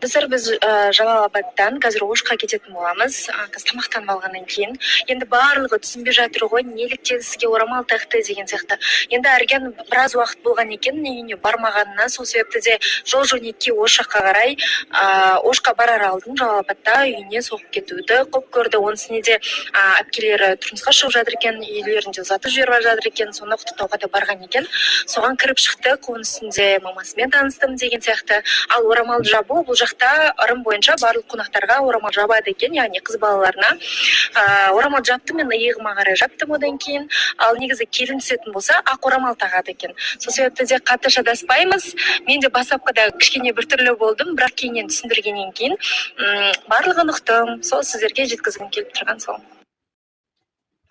Достар, біз Жалалабадтан қазір Ошқа кететін боламыз. Қазір тамақтанып алғаннан кейін. Енді барлығы түсінбей жатыр ғой, неліктен сізге орамал тақты деген сияқты. Енді Арген біраз уақыт болған екен үйіне бармағанына, сол себепті де жол-жөнекей Ошқа қарай, Ошқа барар алдын Жалалабадта үйіне соғып кетуді құп көрді. Онысыне де әпкелері тұрмысқа шығып жатыр екен, үйлерінде ұзатып жіберіп жатыр екен, соны құттықтауға да барған екен. Соған кіріп шықтық, оның үстінде мамасымен таныстым деген сияқты. Ал орамалды жабу бұл жақта ырым бойынша барлық қонақтарға орамал жабады екен, яғни қыз балаларына. Орамал жапты, мен иығыма қарай жаптым одан кейін. Ал негізі келін түсетін болса, ақ орамал тағады екен. Сол себепті де қатты шатаспаймыз. Мен де бастапқыда кішкене біртүрлі болдым, бірақ кейіннен түсіндіргеннен кейін барлығын ұқтым. Сол сіздерге жеткізгім келіп тұрған сол.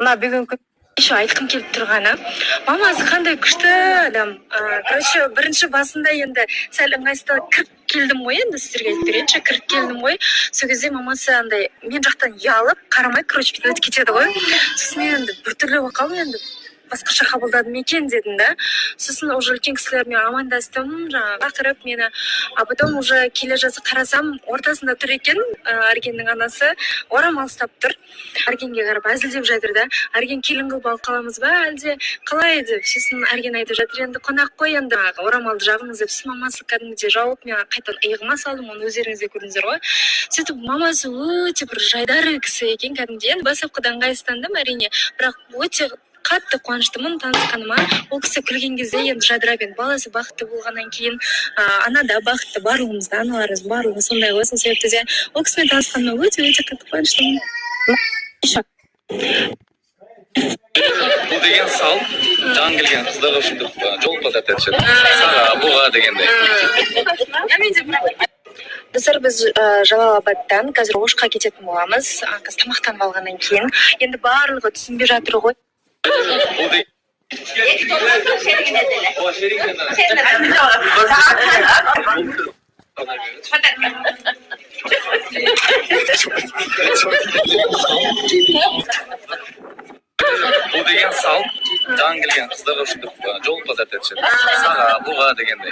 Мына бүгін еще айтқым келіп тұрғаны, мамасы қандай күшті адам. Короче, бірінші басында енді сәл ыңғайсыздау кіріп келдім ғой, енді сіздерге айтып берейінші, кіріп келдім ғой. Сол кезде мамасы андай мен жақтан ұялып, қарамай, короче, өтіп кетеді ғой. Сосын мен енді біртүрлі болып қалдым, енді басқаша қабылдадым екен дедім да. Сосын уже үлкен кісілермен амандастым, жаңағы ақырып мені. А потом уже келе жатып қарасам, ортасында тұр екен Аргеннің анасы, орамал ұстап тұр. Аргенге қарап әзілдеп жатыр да. Арген келін қылып алып қаламыз ба, әлде қалай деп. Сосын Арген айтып жатыр, енді қонақ қой, енді орамалды жабыңыз деп. Сосын мамасы кәдімгідей жауып, мен қайтадан иығыма салдым, оны өздеріңіз де көрдіңіздер ғой. Сөйтіп мамасы өте бір жайдары кісі екен кәдімгідей. Енді бастапқыда ыңғайсыздандым әрине, бірақ өте қатты қуаныштымын танысқаныма. Ол кісі күлген кезде енді жадырап, енді баласы бақытты болғаннан кейін, ана да бақытты, барлығымыз да, аналарымыз барлығы сондай ғой. Сол себепті де ол кісімен танысқаныма өте қатты қуаныштымын. Бұл деген сал, жан келген қыздарға ұшындып жолға тәртіп саға бұға дегенде. Достар, біз Жалалабадтан қазір Ошқа кететін боламыз. Қазір тамақтанып алғаннан кейін. Енді барлығы түсінбей жатыр ғой. Бұл деген сал, жан келген қыздарға ұшындып жолға тәртіп саға бұға дегенде.